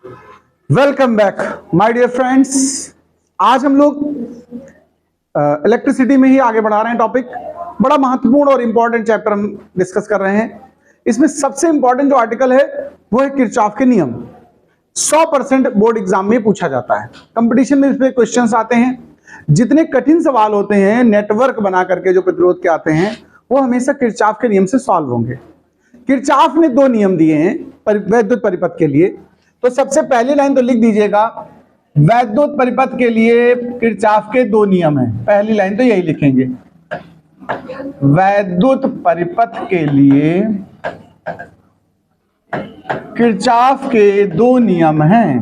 Welcome back my dear friends. आज हम लोग इलेक्ट्रिसिटी में ही आगे बढ़ा रहे हैं टॉपिक। बड़ा महत्वपूर्ण और इंपॉर्टेंट चैप्टर हम डिस्कस कर रहे हैं। इसमें सबसे इंपॉर्टेंट जो आर्टिकल है वो है किरचॉफ के नियम। 100% बोर्ड एग्जाम में पूछा जाता है, कंपटीशन में इस पे क्वेश्चंस आते हैं। जितने कठिन सवाल होते हैं नेटवर्क बना करके जो प्रतिरोध के आते हैं वो हमेशा किरचॉफ के नियम से सॉल्व होंगे। किरचॉफ ने 2 नियम दिए हैं वैद्युत परिपथ के लिए। तो सबसे पहली लाइन तो लिख दीजिएगा, वैद्युत परिपथ के लिए किरचॉफ के 2 नियम हैं। पहली लाइन तो यही लिखेंगे, वैद्युत परिपथ के लिए किरचॉफ के 2 नियम हैं,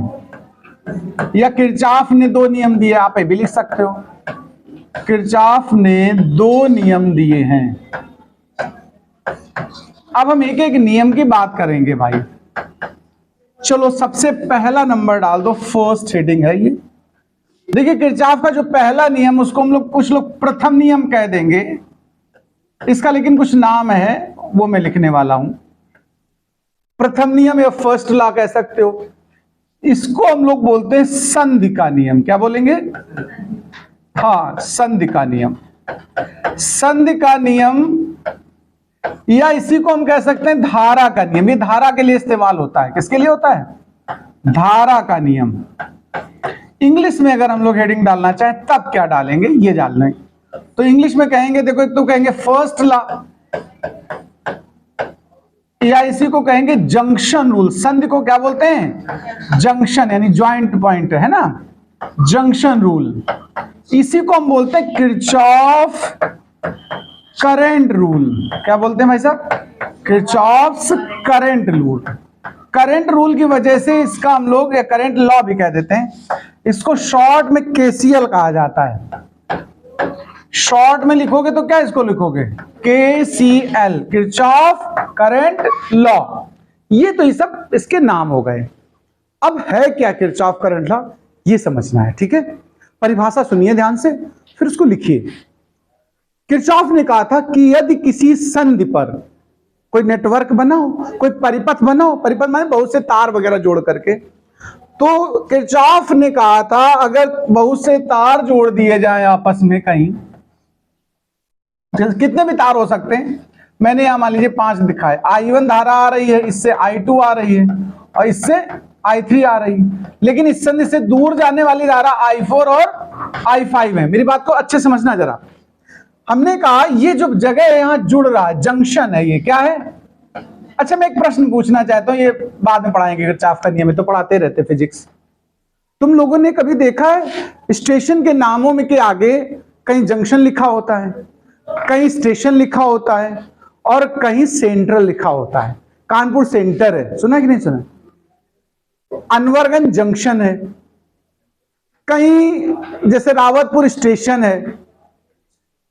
या किरचॉफ ने 2 नियम दिए, आप ये भी लिख सकते हो। किरचॉफ ने 2 नियम दिए हैं। अब हम एक एक नियम की बात करेंगे भाई। चलो सबसे पहला नंबर डाल दो, फर्स्ट हेडिंग है ये। देखिए किरचॉफ का जो पहला नियम उसको हम लोग कुछ लोग प्रथम नियम कह देंगे, इसका लेकिन कुछ नाम है वो मैं लिखने वाला हूं। प्रथम नियम या फर्स्ट लॉ कह सकते हो। इसको हम लोग बोलते हैं संधि का नियम। क्या बोलेंगे? हाँ, संधि का नियम। संधि का नियम, या इसी को हम कह सकते हैं धारा का नियम। ये धारा के लिए इस्तेमाल होता है। किसके लिए होता है? धारा का नियम। इंग्लिश में अगर हम लोग हेडिंग डालना चाहें तब क्या डालेंगे, ये डालना है। तो इंग्लिश में कहेंगे, देखो एक तो कहेंगे फर्स्ट लॉ, या इसी को कहेंगे जंक्शन रूल। संधि को क्या बोलते हैं? जंक्शन, यानी ज्वाइंट पॉइंट है ना, जंक्शन रूल। इसी को हम बोलते हैं किरचॉफ करंट रूल। क्या बोलते हैं भाई साहब? Kirchhoff's current rule. Current rule की वजह से इसका हम लोग, या करंट लॉ भी कह देते हैं, इसको शॉर्ट में केसीएल कहा जाता है। शॉर्ट में लिखोगे तो क्या इसको लिखोगे? KCL, Kirchhoff current law. ये तो ये सब इसके नाम हो गए। अब है क्या किरचॉफ करंट लॉ, ये समझना है, ठीक है। परिभाषा सुनिए ध्यान से, फिर उसको लिखिए। किरचॉफ ने कहा था कि यदि किसी संधि पर कोई नेटवर्क बनाओ, कोई परिपथ बनाओ, परिपथ माने बहुत से तार वगैरह जोड़ करके, तो किरचॉफ ने कहा था अगर बहुत से तार जोड़ दिए जाए आपस में कहीं, कितने भी तार हो सकते हैं, मैंने यहां मान लीजिए 5 दिखाए। I1 धारा आ रही है, इससे I2 आ रही है और इससे I3 आ रही है, लेकिन इस संधि से दूर जाने वाली धारा I4 और I5 है। मेरी बात को अच्छे समझना जरा। हमने कहा ये जो जगह है यहां जुड़ रहा है, जंक्शन है, ये क्या है? अच्छा मैं एक प्रश्न पूछना चाहता हूं, ये बाद में पढ़ाएंगे, किरचॉफ का नियम तो पढ़ाते रहते फिजिक्स। तुम लोगों ने कभी देखा है स्टेशन के नामों में के आगे कहीं जंक्शन लिखा होता है, कहीं स्टेशन लिखा होता है, और कहीं सेंट्रल लिखा होता है? कानपुर सेंटर है, सुना कि नहीं सुना? अनवरगंज जंक्शन है, कहीं जैसे रावतपुर स्टेशन है।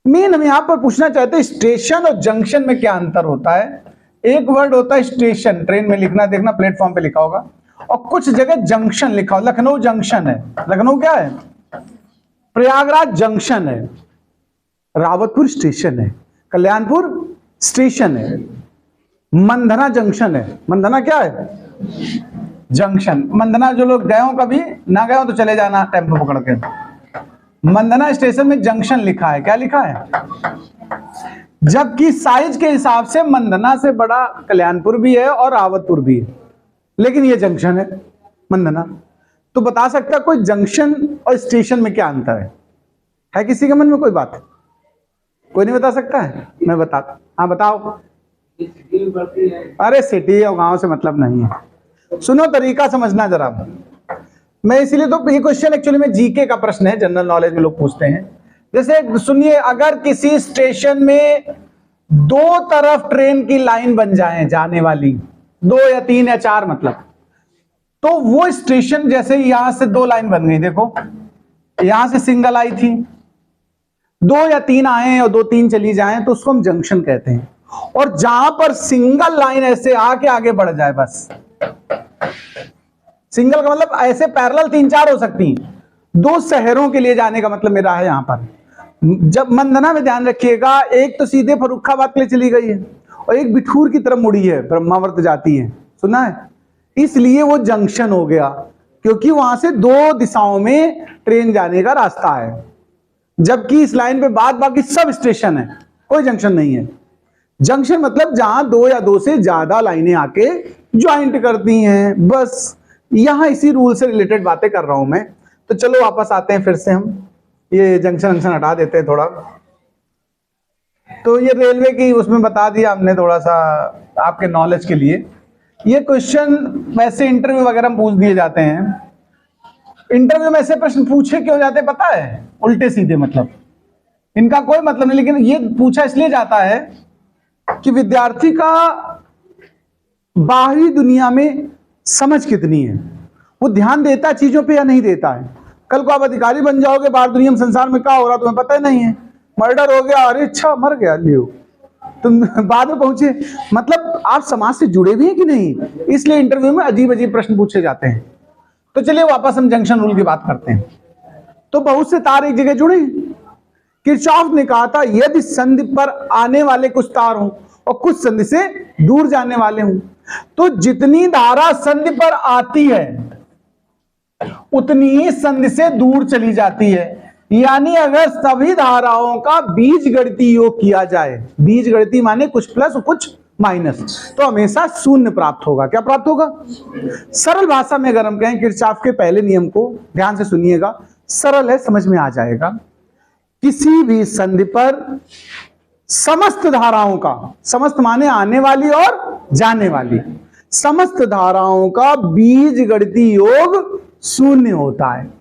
मेन हम यहां पर पूछना चाहते हैं स्टेशन और जंक्शन में क्या अंतर होता है। एक वर्ड होता है स्टेशन, ट्रेन में लिखना देखना प्लेटफॉर्म पे लिखा होगा, और कुछ जगह जंक्शन लिखा हो। लखनऊ जंक्शन है, लखनऊ क्या है? प्रयागराज जंक्शन है, रावतपुर स्टेशन है, कल्याणपुर स्टेशन है, मंधना जंक्शन है। मंधना क्या है? जंक्शन। मंधना जो लोग गए हो, कभी ना गए हो तो चले जाना टेम्पो पकड़ के। मंधना स्टेशन में जंक्शन लिखा है। क्या लिखा है? जबकि साइज के हिसाब से मंधना से बड़ा कल्याणपुर भी है और रावतपुर भी है, लेकिन ये जंक्शन है मंधना। तो बता सकता कोई जंक्शन और स्टेशन में क्या अंतर है किसी के मन में कोई बात? कोई नहीं बता सकता है? मैं बताता। हाँ बताओ। अरे सिटी और गांव से मतलब नहीं है, सुनो तरीका समझना जरा। मैं इसीलिए तो, ये क्वेश्चन एक्चुअली में जीके का प्रश्न है, जनरल नॉलेज में लोग पूछते हैं। जैसे सुनिए, अगर किसी स्टेशन में 2 तरफ ट्रेन की लाइन बन जाए जाने वाली, 2 या 3 या 4 मतलब, तो वो स्टेशन, जैसे यहां से 2 लाइन बन गई, देखो यहां से सिंगल आई थी, 2 या 3 आए और 2-3 चली जाएं, तो उसको हम जंक्शन कहते हैं। और जहां पर सिंगल लाइन ऐसे आके आगे बढ़ जाए, बस सिंगल का मतलब ऐसे पैरेलल 3-4 हो सकती हैं, 2 शहरों के लिए जाने का मतलब मेरा है यहां पर। जब मंधना में ध्यान रखिएगा, एक तो सीधे फर्रुखाबाद के लिए चली गई है और एक बिठूर की तरफ मुड़ी है, ब्रह्मावर्त जाती है, सुना है? इसलिए वो जंक्शन हो गया, क्योंकि वहां से दो दिशाओं में ट्रेन जाने का रास्ता है, जबकि इस लाइन पे बाद बाकी सब स्टेशन है, कोई जंक्शन नहीं है। जंक्शन मतलब जहां दो या दो से ज्यादा लाइनें आके ज्वाइंट करती हैं, बस यहां इसी रूल से रिलेटेड बातें कर रहा हूं मैं। तो चलो वापस आते हैं, फिर से हम ये जंक्शन हटा देते हैं थोड़ा। तो ये रेलवे की उसमें बता दिया हमने थोड़ा सा आपके नॉलेज के लिए। ये क्वेश्चन वैसे इंटरव्यू वगैरह में पूछ दिए जाते हैं। इंटरव्यू में ऐसे प्रश्न पूछे क्यों जाते हैं पता है? उल्टे सीधे, मतलब इनका कोई मतलब नहीं, लेकिन ये पूछा इसलिए जाता है कि विद्यार्थी का बाहरी दुनिया में समझ कितनी है, वो ध्यान देता है चीजों पे या नहीं देता है। कल को आप अधिकारी बन जाओगे, बाहर दुनिया में संसार में क्या हो रहा तुम्हें पता ही नहीं है, मर्डर हो गया, अरे अच्छा मर गया, लियो तुम बाद में पहुंचे, मतलब आप समाज से जुड़े भी हैं कि नहीं। इसलिए इंटरव्यू में अजीब अजीब प्रश्न पूछे जाते हैं। तो चलिए वापस हम जंक्शन रूल की बात करते हैं। तो बहुत से तार एक जगह जुड़े, किरचॉफ ने कहा था यदि संधि पर आने वाले कुछ तार हों और कुछ संधि से दूर जाने वाले हों, तो जितनी धारा संधि पर आती है उतनी ही संधि से दूर चली जाती है। यानी अगर सभी धाराओं का बीजगणितीय योग किया जाए, बीजगणितीय माने कुछ प्लस और कुछ माइनस, तो हमेशा शून्य प्राप्त होगा। क्या प्राप्त होगा? सरल भाषा में अगर हम कहें किरचॉफ के पहले नियम को ध्यान से सुनिएगा, सरल है, समझ में आ जाएगा। किसी भी संधि पर समस्त धाराओं का, समस्त माने आने वाली और जाने वाली, समस्त धाराओं का बीजगणितीय योग शून्य होता है।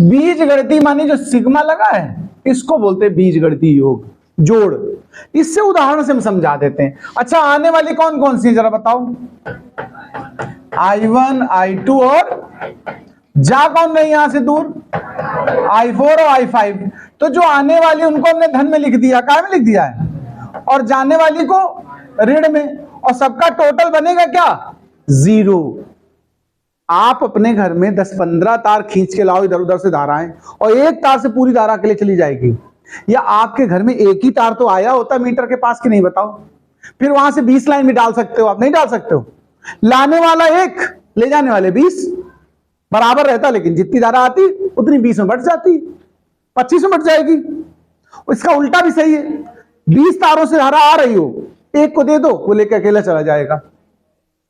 बीजगणितीय माने जो सिग्मा लगा है इसको बोलते हैं बीजगणितीय योग, जोड़। इससे उदाहरण से हम समझा देते हैं। अच्छा, आने वाली कौन कौन सी जरा बताओ? I1 I2 और जा कौन रही यहां से दूर? I4 और I5। तो जो आने वाली उनको हमने धन में लिख दिया, काय में लिख दिया है, और जाने वाली को ऋण में, और सबका टोटल बनेगा क्या? 0। आप अपने घर में 10-15 तार खींच के लाओ इधर उधर से धाराएं, और एक तार से पूरी धारा के लिए चली जाएगी। या आपके घर में एक ही तार तो आया होता मीटर के पास कि नहीं बताओ? फिर वहां से 20 लाइन भी डाल सकते हो आप? नहीं डाल सकते हो। लाने वाला 1, ले जाने वाले 20, बराबर रहता, लेकिन जितनी धारा आती उतनी 20 में बढ़ जाती, 25 में बढ़ जाएगी। इसका उल्टा भी सही है, 20 तारों से धारा आ रही हो, एक को दे दो, वो लेकर अकेला चला जाएगा।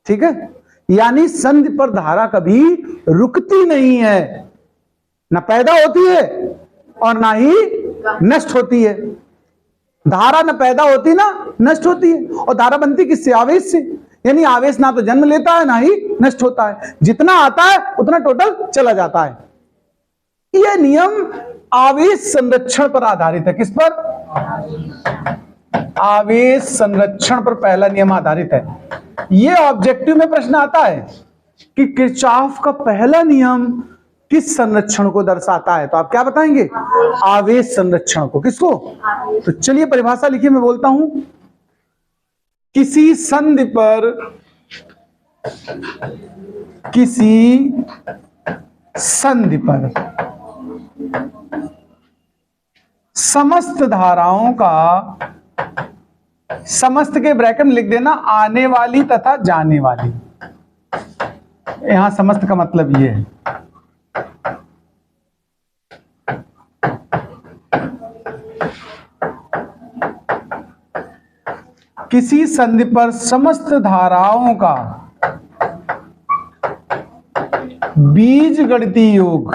ठीक है, यानी संधि पर धारा कभी रुकती नहीं है, ना पैदा होती है और ना ही नष्ट होती है। धारा न पैदा होती ना नष्ट होती है। और धारा बनती किससे? आवेश से। यानी आवेश ना तो जन्म लेता है ना ही नष्ट होता है, जितना आता है उतना टोटल चला जाता है। यह नियम आवेश संरक्षण पर आधारित है। किस पर? आवेश संरक्षण पर पहला नियम आधारित है। यह ऑब्जेक्टिव में प्रश्न आता है कि किरचॉफ का पहला नियम किस संरक्षण को दर्शाता है, तो आप क्या बताएंगे? आवेश संरक्षण को। किसको? तो चलिए परिभाषा लिखिए, मैं बोलता हूं। किसी संधि पर, किसी संधि पर समस्त धाराओं का, समस्त के ब्रैकेट में लिख देना आने वाली तथा जाने वाली। यहां समस्त का मतलब ये है, किसी संधि पर समस्त धाराओं का बीजगणितीय योग,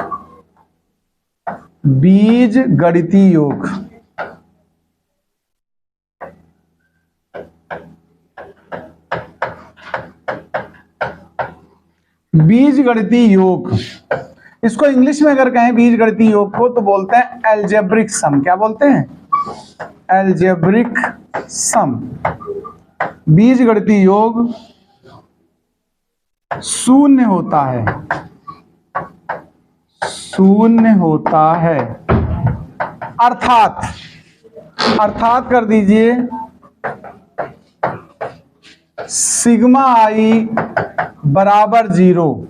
बीजगणितीय योग बीजगणितीय योग, इसको इंग्लिश में अगर कहें बीजगणितीय योग को तो बोलते हैं एल्जेब्रिक सम। क्या बोलते हैं? Algebraic sum. बीजगणितीय योग शून्य होता है, शून्य होता है। अर्थात कर दीजिए सिग्मा आई बराबर 0।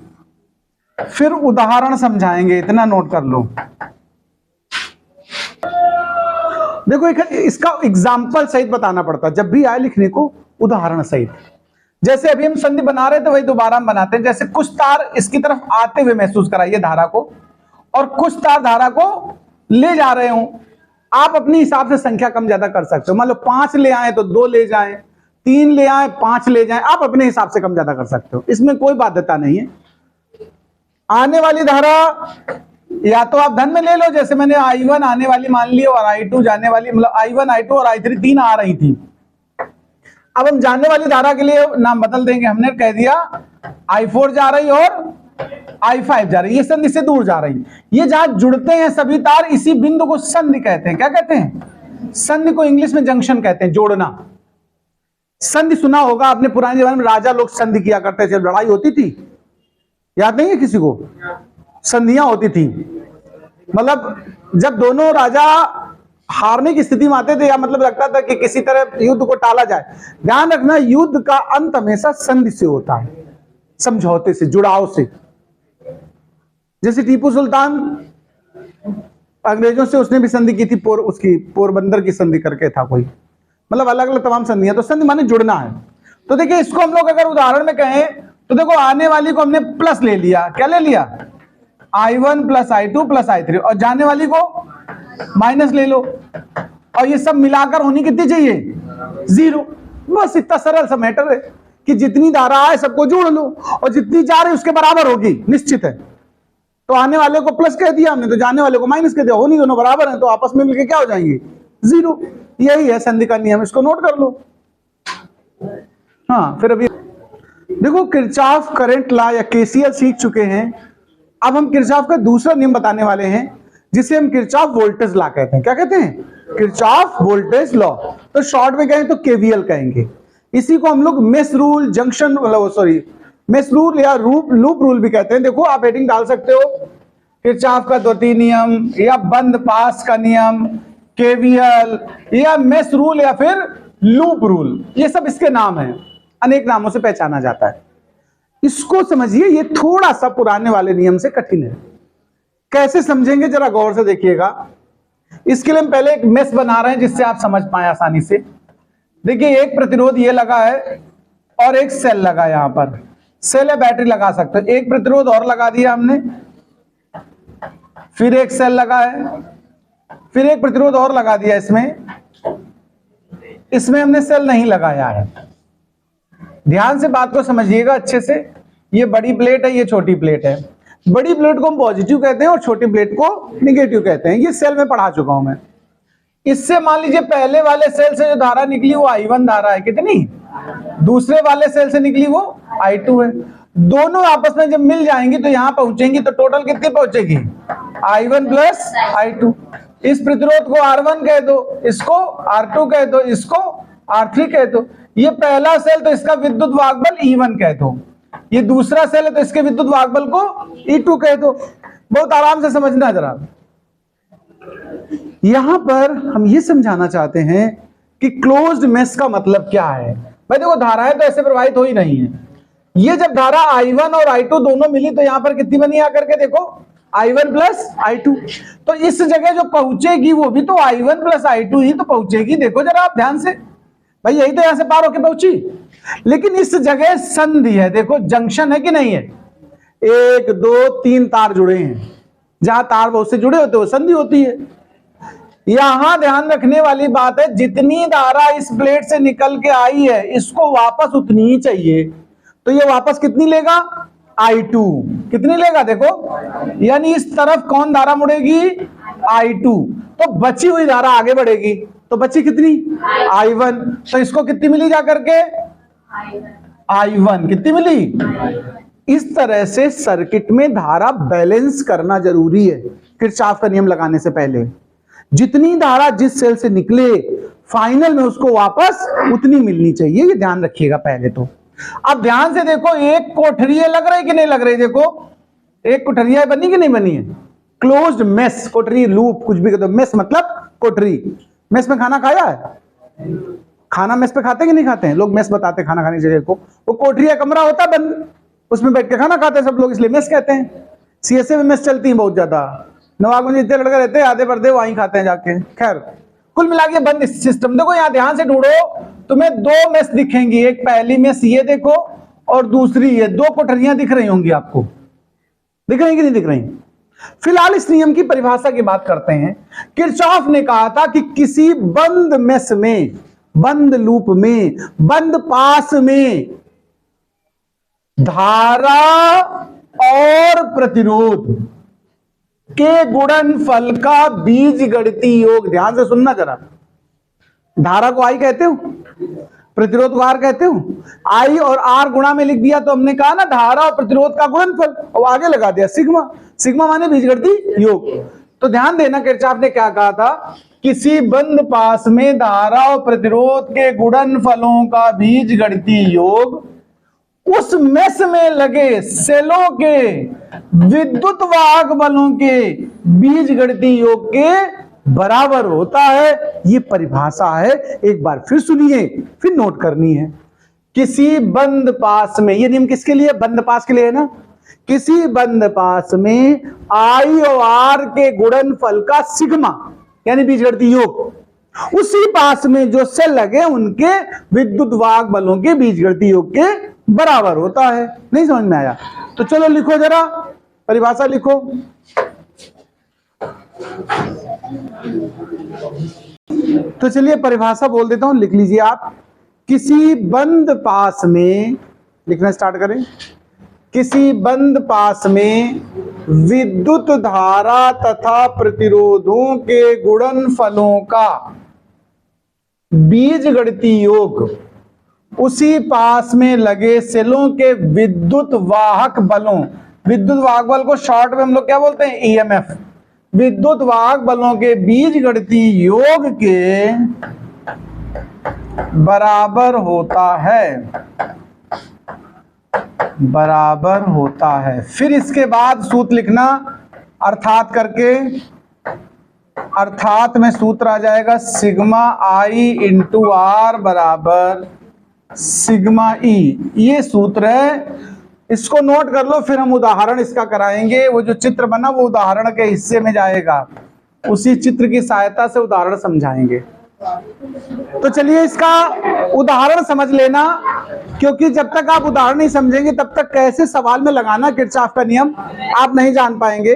फिर उदाहरण समझाएंगे, इतना नोट कर लो। देखो इसका एग्जाम्पल सहित बताना पड़ता, जब भी आए लिखने को उदाहरण सहित। जैसे अभी हम संधि बना रहे थे वही दोबारा हम बनाते हैं। जैसे कुछ तार इसकी तरफ आते हुए महसूस कराइए धारा को, और कुछ तार धारा को ले जा रहे हो। आप अपने हिसाब से संख्या कम ज्यादा कर सकते हो। मान लो 5 ले आए तो 2 ले जाएं, 3 ले आए 5 ले जाएं, आप अपने हिसाब से कम ज्यादा कर सकते हो, इसमें कोई बाध्यता नहीं है। आने वाली धारा या तो आप धन में ले लो, जैसे मैंने I1 आने वाली मान ली और I2 जाने वाली, मतलब I1 I2 और I3 तीन आ रही थी। अब हम जाने वाली धारा के लिए नाम बदल देंगे। हमने कह दिया I4 जा रही और I5 जा रही, ये संधि से दूर जा रही। ये जहां जुड़ते हैं सभी तार, इसी बिंदु को संधि कहते हैं। क्या कहते हैं? संधि को इंग्लिश में जंक्शन कहते हैं, जोड़ना। संधि सुना होगा आपने, पुराने जमाने में राजा लोग संधि किया करते थे, लड़ाई होती थी, याद नहीं है किसी को? संधियां होती थी, मतलब जब दोनों राजा हारने की स्थिति में आते थे, या मतलब लगता था कि किसी तरह युद्ध को टाला जाए। ध्यान रखना, युद्ध का अंत हमेशा संधि से होता है, समझौते से, जुड़ाव से। जैसे टीपू सुल्तान अंग्रेजों से उसने भी संधि की थी, उसकी पोरबंदर की संधि करके था कोई, मतलब अलग अलग तमाम संधियां। तो संधि माने जुड़ना है। तो देखिए इसको हम लोग अगर उदाहरण में कहें तो देखो, आने वाली को हमने प्लस ले लिया, क्या ले लिया? I1 plus I2 plus I3, और जाने वाली को माइनस ले लो, और ये सब मिलाकर होनी कितनी चाहिए? 0। बस इतना सरल सा मैटर है कि जितनी धारा आए सबको जोड़ लो, और जितनी जा रही उसके बराबर होगी, निश्चित है। तो आने वाले को प्लस कह दिया हमने, तो जाने वाले को माइनस कह दिया, होनी दोनों बराबर हैं, तो आपस में मिलके क्या हो जाएंगे? 0। यही है संधि का नियम, इसको नोट कर लो। हाँ, फिर अभी देखो किरचॉफ करंट लॉ या केसीएल सीख चुके हैं। अब हम किरचॉफ का दूसरा नियम बताने वाले हैं, जिसे हम किरचॉफ वोल्टेज लॉ कहते हैं। क्या कहते हैं? Kirchhoff voltage law. तो शॉर्ट में कहें तो केवीएल कहेंगे। इसी को हम लोग mesh rule, junction, mesh rule या लूप रूल भी कहते हैं। देखो आप हेडिंग डाल सकते हो, किरचॉफ का द्वितीय नियम, या बंद पास का नियम, केवीएल, या मेश रूल, या फिर लूप रूल। ये सब इसके नाम हैं, अनेक नामों से पहचाना जाता है। इसको समझिए, ये थोड़ा सा पुराने वाले नियम से कठिन है। कैसे समझेंगे जरा गौर से देखिएगा। इसके लिए हम पहले एक मेश बना रहे हैं जिससे आप समझ पाए आसानी से। देखिए एक प्रतिरोध ये लगा है और एक सेल लगा, यहां पर सेल या बैटरी लगा सकते हो। एक प्रतिरोध और लगा दिया हमने, फिर एक सेल लगा है, फिर एक प्रतिरोध और लगा दिया। इसमें हमने सेल नहीं लगाया है। ध्यान से बात को समझिएगा अच्छे से। ये बड़ी प्लेट है, ये छोटी प्लेट है। बड़ी प्लेट को हम पॉजिटिव कहते हैं और छोटी प्लेट को निगेटिव कहते हैं। ये सेल में पढ़ा चुका हूं मैं। इससे मान लीजिए पहले वाले सेल से जो धारा निकली वो I1 धारा है, कितनी? दूसरे वाले सेल से निकली वो I2 है। दोनों आपस में जब मिल जाएंगी तो यहां पहुंचेंगी, तो टोटल कितनी पहुंचेगी? I1 plus I2। इस प्रतिरोध को R1 कह दो, इसको R2 कह दो, इसको R3 कह दो। ये पहला सेल तो इसका विद्युत वाहकबल E1 कह दो, ये दूसरा सेल है तो इसके विद्युत वाहकबल को E2 कह दो। बहुत आराम से समझना जरा। यहां पर हम ये समझाना चाहते हैं कि क्लोज्ड मेश का मतलब क्या है। भाई देखो धाराएं तो ऐसे प्रवाहित हो ही नहीं है। ये जब धारा I1 और I2 दोनों मिली तो यहां पर कितनी बनी आकर के देखो, I1 प्लस I2। तो इस जगह जो पहुंचेगी वो भी तो I1 प्लस I2 ही तो पहुंचेगी। देखो जरा आप ध्यान से, भाई यही तो यहां से पार होके पहुंची। लेकिन इस जगह संधि है, देखो जंक्शन है कि नहीं है? 1 2 3 तार जुड़े हैं। जहां तार बहुत से जुड़े होते हो संधि होती है। यहां ध्यान रखने वाली बात है, जितनी धारा इस प्लेट से निकल के आई है इसको वापस उतनी ही चाहिए। तो ये वापस कितनी लेगा? I2। कितनी लेगा देखो, यानी इस तरफ कौन धारा मुड़ेगी? I2। तो बची हुई धारा आगे बढ़ेगी, तो बची कितनी? I1। तो इसको कितनी मिली जाकर के? I1। कितनी मिली? इस तरह से सर्किट में धारा बैलेंस करना जरूरी है। किरचॉफ का नियम लगाने से पहले जितनी धारा जिस सेल से निकले फाइनल में उसको वापस उतनी मिलनी चाहिए, ये ध्यान रखिएगा पहले तो। अब ध्यान से देखो, एक कोठरिया लग रही कि नहीं लग रही? देखो एक कोठरिया बनी कि नहीं बनी है? क्लोज्ड मेश, कोठरी, लूप, कुछ भी कहते हो। मेश मतलब कोठरी। मेश में खाना खाया है? खाना मेश पे खाते कि नहीं खाते हैं लोग? मेश बताते हैं खाना खाने की जगह को। वो कोठरी या कमरा होता है बंद, उसमें बैठ के खाना खाते हैं सब लोग, इसलिए मेश कहते हैं। सीएसए में मेश चलती है बहुत ज्यादा। नवाब में जितने लड़के रहते हैं आधे पर्दे वहीं खाते हैं जाके। खैर कुल मिला के बंद सिस्टम। देखो यहाँ ध्यान से ढूंढो, तुम्हें दो मेस दिखेंगी, एक पहली मेस ये देखो और दूसरी ये, दो कोठरियां दिख रही होंगी आपको, दिख रही कि नहीं दिख रही? फिलहाल इस नियम की परिभाषा की बात करते हैं। किरचॉफ ने कहा था कि किसी बंद मेस में, बंद लूप में, बंद पास में धारा और प्रतिरोध के गुणनफल का बीजगणितीय योग, ध्यान से सुनना जरा, धारा को आई कहते हो, प्रतिरोध को आर कहते हो, आई और आर गुणा में लिख दिया तो हमने कहा ना धारा और प्रतिरोध का गुणनफल, और आगे लगा दिया सिग्मा, सिग्मा माने बीजगणितीय योग। तो ध्यान देना किरचॉफ ने क्या कहा था, किसी बंद पास में धारा और प्रतिरोध के गुणनफलों का बीजगणितीय योग उस मेस में लगे सेलों के विद्युत वाहक बलों के बीजगणितीय योग के बराबर होता है। ये परिभाषा है, एक बार फिर सुनिए, फिर नोट करनी है। किसी बंद पास में, ये नियम किसके लिए? बंद पास के लिए है ना। किसी बंद पास में आई और आर के गुणनफल का सिग्मा यानी बीजगणितीय योग उसी पास में जो सेल लगे उनके विद्युत वाहक बलों के बीजगणितीय योग के बराबर होता है। नहीं समझ में आया? तो चलो लिखो जरा, परिभाषा लिखो। तो चलिए परिभाषा बोल देता हूं, लिख लीजिए आप। किसी बंद पास में, लिखना स्टार्ट करें, किसी बंद पास में विद्युत धारा तथा प्रतिरोधों के गुणनफलों का बीजगणितीय योग उसी पास में लगे सेलों के विद्युत वाहक बलों, विद्युत वाहक बल को शॉर्ट में हम लोग क्या बोलते हैं? ईएमएफ, विद्युत वाहक बलों के बीजगणितीय योग के बराबर होता है, बराबर होता है। फिर इसके बाद सूत्र लिखना अर्थात करके, अर्थात में सूत्र आ जाएगा सिग्मा आई इंटू आर बराबर सिग्मा ई, ये सूत्र है, इसको नोट कर लो। फिर हम उदाहरण इसका कराएंगे, वो जो चित्र बना वो उदाहरण के हिस्से में जाएगा, उसी चित्र की सहायता से उदाहरण समझाएंगे। तो चलिए इसका उदाहरण समझ लेना, क्योंकि जब तक आप उदाहरण नहीं समझेंगे तब तक कैसे सवाल में लगाना किरचॉफ का नियम आप नहीं जान पाएंगे।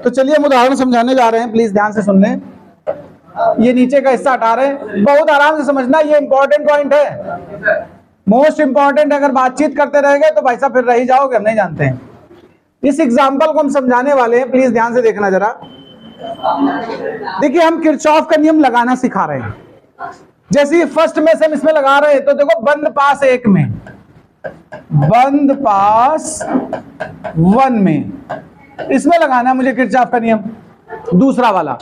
तो चलिए हम उदाहरण समझाने जा रहे हैं, प्लीज ध्यान से सुन लें। ये नीचे का हिस्सा हटा रहे हैं, बहुत आराम से समझना, ये इंपॉर्टेंट पॉइंट है, मोस्ट इंपॉर्टेंट। अगर बातचीत करते रहेंगे तो भाई साहब फिर रह ही जाओगे, हम नहीं जानते हैं। इस एग्जाम्पल को हम समझाने वाले हैं, प्लीज ध्यान से देखना जरा। देखिए हम किरचॉफ का नियम लगाना सिखा रहे हैं। जैसे फर्स्ट में से हम इसमें लगा रहे हैं, तो देखो बंद पास एक में, बंद पास वन में, इसमें लगाना है मुझे किरचॉफ का नियम, दूसरा वाला।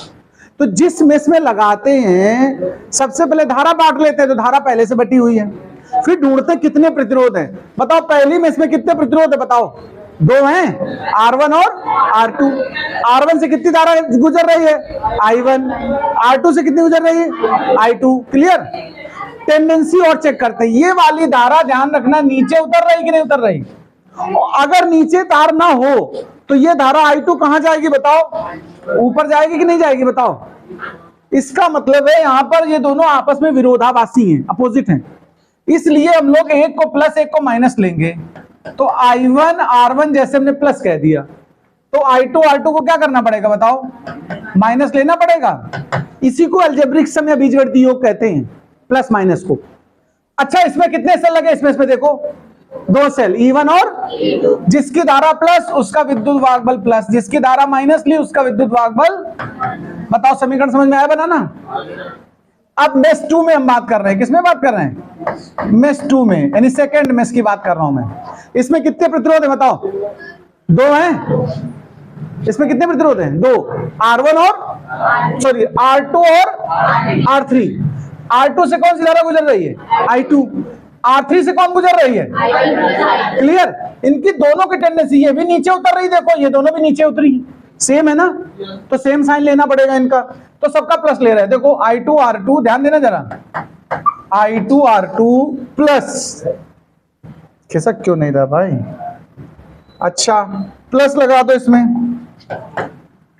तो जिस मेष में लगाते हैं सबसे पहले धारा बांट लेते हैं, तो धारा पहले से बटी हुई है, फिर ढूंढते कितने प्रतिरोध हैं। बताओ पहली मेष में कितने प्रतिरोध है? बताओ, दो हैं, R1 और R2। R1 से कितनी धारा गुजर रही है? I1। R2 से कितनी गुजर रही है? I2। क्लियर? टेंडेंसी और चेक करते हैं, ये वाली धारा ध्यान रखना नीचे उतर रही कि नहीं उतर रही। अगर नीचे तार ना हो तो ये धारा I2 कहां जाएगी बताओ? ऊपर जाएगी कि नहीं जाएगी बताओ? इसका मतलब है यहां पर ये दोनों आपस में विरोधाभासी हैं, अपोजिट हैं, इसलिए हम लोग एक को प्लस एक को माइनस लेंगे। तो I1 R1 जैसे हमने प्लस कह दिया, तो I2 R2 को क्या करना पड़ेगा बताओ? माइनस लेना पड़ेगा। इसी को अलजेब्रिक सम या बीजगणितीय योग कहते हैं, प्लस माइनस को। अच्छा इसमें कितने सेल लगे? इसमें देखो दो सेल, E1 और, जिसकी धारा प्लस उसका विद्युत वाहक बल प्लस, जिसकी धारा माइनस ली उसका विद्युत वाहक बल। बताओ समीकरण समझ में आया बनाना? अब मेष 2 में हम बात कर रहे हैं, किसमें बात कर रहे हैं? मेष 2 में, यानी सेकंड मेष की बात कर रहा हूं मैं। इसमें कितने प्रतिरोध है बताओ? दो हैं। इसमें कितने प्रतिरोध हैं? दो, R1 और सॉरी R2 और R3। R2 से कौन सी धारा गुजर रही है? I2। R3 से कौन गुजर रही है? क्लियर? इनकी दोनों की टेंडेंसी, ये भी नीचे उतर रही, देखो ये दोनों भी नीचे उतरी, सेम है ना, तो सेम साइन लेना पड़ेगा इनका, तो सबका प्लस ले रहे हैं। देखो I2 R2, ध्यान देना जरा, I2 R2 प्लस, खिसक क्यों नहीं रहा भाई? अच्छा प्लस लगा दो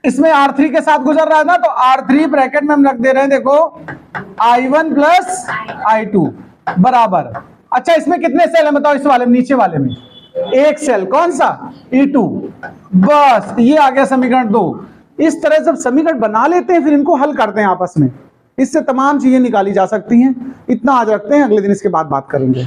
इसमें R3 के साथ गुजर रहा है ना, तो R3 ब्रैकेट में हम रख दे रहे हैं, देखो I1 प्लस I2। बराबर। अच्छा इसमें कितने सेल है बताओ, इस वाले में, नीचे वाले में एक सेल, कौन सा, E2। बस ये आ गया समीकरण 2। इस तरह जब समीकरण बना लेते हैं फिर इनको हल करते हैं आपस में, इससे तमाम चीजें निकाली जा सकती हैं। इतना आज रखते हैं, अगले दिन इसके बाद बात करेंगे।